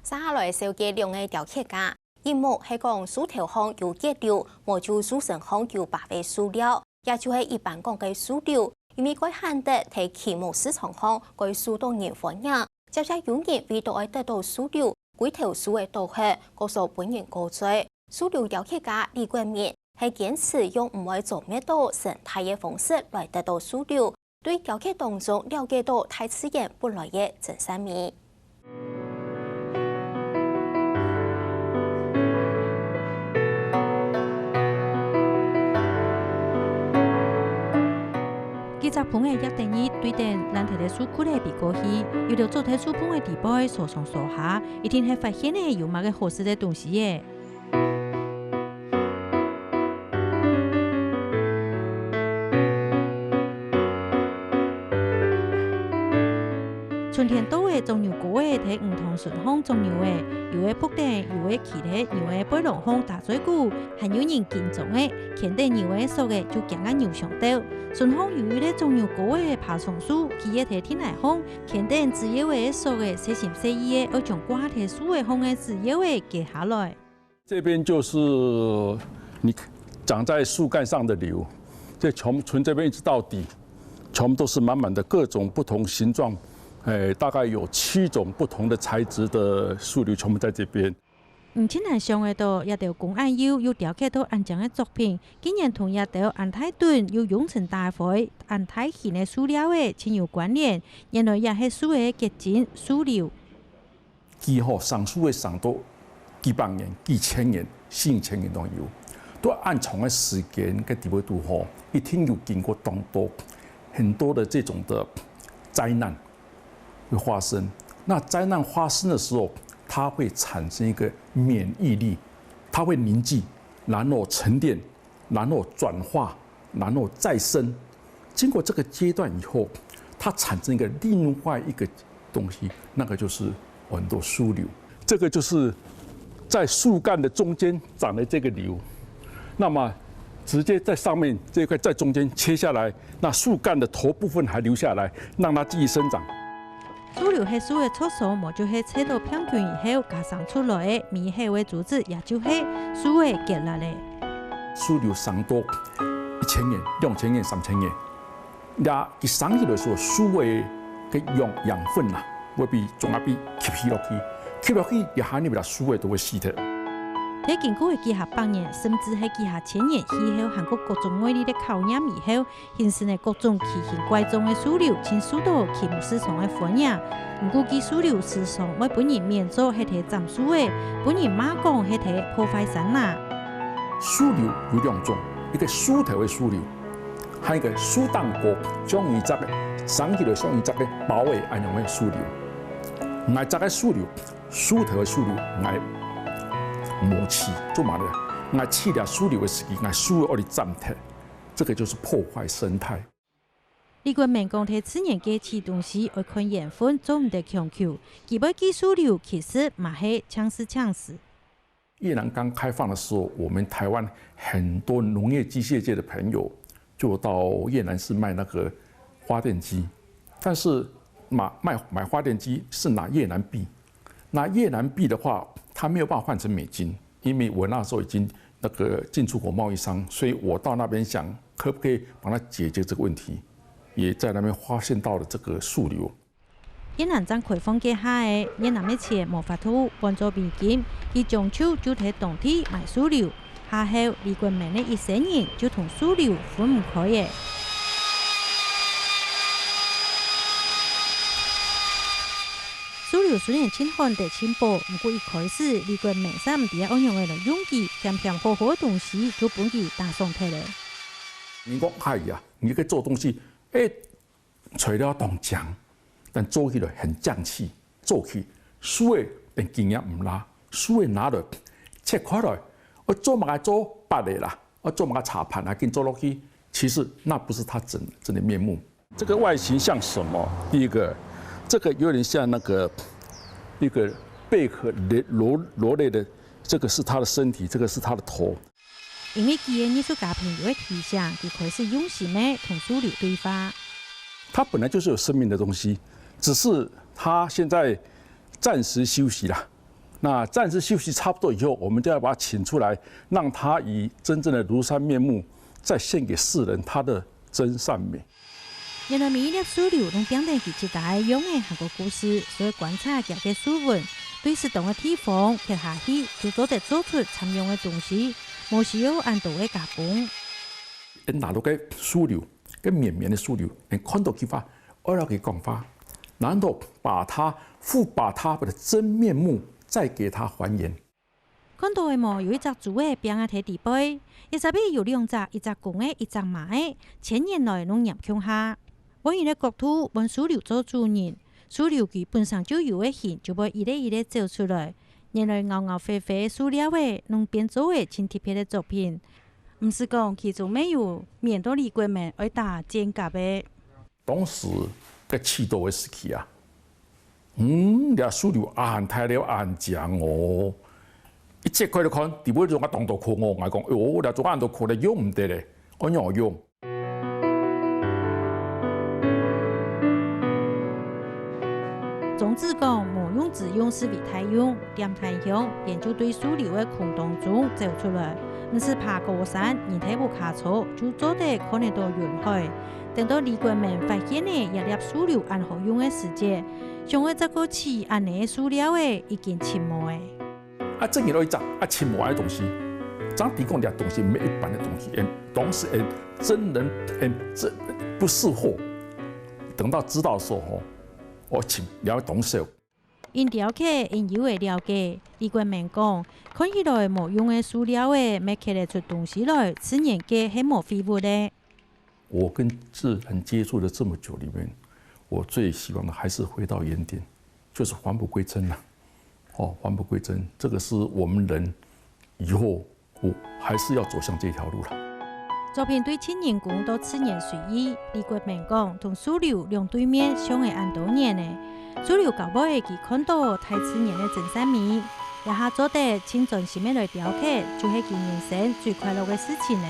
接下来收集两个雕刻家，一幕是讲树头方有结雕，无就树身方有白白塑料，也就是一般讲嘅塑料。因为该汉的喺期末市场上，该树到人欢迎，接着有人为到爱得到塑料，几条树嘅倒下，告诉本人告罪。塑料雕刻家李冠冕係堅持用唔會做咩到生態嘅方式來得到塑料，對雕刻當中了解到大自然本來嘅真善美。幾隻盤嘅一定義對定難題嘅書庫咧被過去，有條做睇書盤嘅地步所上所下，一定係發現咧有乜嘅好食嘅東西嘅。春天到嘅種牛果嘅睇唔同順風種牛嘅，有嘅卜定，有嘅旗嘅，有嘅背龍風大嘴鼓，還有人見種嘅，見得牛嘅數嘅就行喺牛上兜。順風由於咧種牛果嘅爬松樹，佢嘅睇天嚟風，見得自由嘅數嘅細心細意嘅，要將掛喺樹嘅風嘅自由嘅記下來。這邊就是你長在樹幹上的牛，這從這邊一直到底，全部都是滿滿的各種不同形狀。大概有7種不同的材質的樹瘤，全部在這邊。天南上嘅度一條公安腰要雕刻到安將嘅作品，今年同一條安泰頓要永成大會安泰縣嘅塑料嘅親有關聯，原來也係樹嘅結晶塑料。幾好上樹嘅上到幾百年、幾千年、4000年都有，都按長嘅時間嘅地位度好，一定有經過當多很多的這種的災難。會發生，那災難發生的時候，它會產生一個免疫力，它會凝聚，然後沉澱，然後轉化，然後再生。經過這個階段以後，它產生一個另外一個東西，那個就是很多樹瘤。這個就是在樹幹的中間長的這個瘤，那麼直接在上面這一塊在中間切下來，那樹幹的頭部分還留下來，讓它繼續生長。塑料係樹嘅初數，無就係切到片段以後加上出來嘅微細嘅組織，也就係樹嘅結來咧。樹瘤上多1000年、2000年、3000年，那佢上去嘅時候，樹嘅養分啦，會被種下被吸落去，吸落去一下你咪樹嘅都會死掉。喺經過嘅幾下100年，甚至係幾下1000年以後，韓國各種外地嘅考驗以後，形成嘅各種奇形怪狀嘅樹瘤，請受到期末市場嘅歡迎。唔過，啲樹瘤市場為本人免做係睇斬樹嘅，本人馬講係睇破壞山啦。樹瘤有兩種，一個樹頭嘅樹瘤，還有一個樹當果將魚雜嘅上去嘅將魚雜嘅包圍安樣嘅樹瘤。我雜嘅樹瘤，樹頭嘅樹瘤我磨起做嘛呢？我去掉樹瘤嘅時期，我樹我哋斬脫，這個就是破壞生態。李冠冕講睇自然嘅吃東西，要看緣分，做唔得強求。基本技樹瘤其實嘛係強勢。越南剛開放的時候，我們台灣很多農業機械界的朋友就到越南是賣那個發電機，但是買發電機是拿越南幣，拿越南幣的話，他沒有辦法換成美金，因為我那時候已經那個進出口貿易商，所以我到那邊想可不可以幫他解決這個問題，也在那邊發現到了這個樹瘤。越南將開放嘅下嘅越南嘅錢無法度換做美金，佢中秋就喺當地賣樹瘤，下後李冠冕嘅一生人就同樹瘤分唔開嘅。樹瘤雖然輕看得輕薄，不過一開始李冠冕三唔啲安樣嘅用具，平平好好嘅東西就本佢打上睇咧。你講係呀，你可以做東西，除了當漿，但做起來很匠氣，做起樹嘅連經驗唔拉，樹嘅拿來切開來，我做埋做白嘅啦，我做埋茶盤，還給你做落去，其實那不是它真的面目。這個外形像什麼？第一個。這個有點像那個一個貝殼螺類的，這個是它的身體，這個是它的頭。因為佢嘅藝術家朋友嘅提醒，佢開始用心嘅同樹瘤對話。它本來就是有生命的東西，只是它現在暫時休息啦，那暂时休息差不多以后，我们就要把他请出来，让他以真正的庐山面目，再献给世人他的真善美。原来每一粒史料拢表达其一代勇的韩国故事，所以观察这个书文，对适当的地方撇下去，就做出参用的东西，无需要按道的加工。拿到个史料，个绵绵的史料，看到佢话，我要给讲法，然后把它的真面目再给它还原。看到的毛有一只猪的边啊，摕地背，一只尾有两只，一只公的，一只麻的，千年来拢入乡下。我原来国土问史料做主人，史料佢本身就有的形，就要一粒一粒走出来。原来咬咬飞飞塑料的，拢编做的真特别的作品。唔是讲其中没有面到李国们爱打尖甲的。当时个气度的时期啊，你史料按太了按讲哦，一揭开来看，底部种个动作看我，我讲哦，你做按都看得用唔得咧，我用用。总之讲，无用之用是为太用，点太用，研究对史料的空当中走出来。唔是爬高山，人体无卡错，就做得看得到云海。等到李国们发现呢，一粒史料按好用的时节，上个这个起按呢史料的已经沉没的。这个一张沉没的东西，咱提供的东西没一般的东西，当时真人这不识货，等到知道的时候我请了解懂手。因了解，因有的了解。李国明讲，看起来无用的塑料的，没看得出东西来，自然嘅系无废物的。我跟自然接触了这么久里面，我最希望的还是回到原点，就是返璞归真啦。返璞归真，这个是我们人以后还是要走向这条路了。作品对青年宫到自然随意。李国明讲，同史料两对面相会按多年呢。史料搞不会佢看到太自然的真善美，一下做得请专心的来雕刻，就係佢人生最快樂嘅事情呢。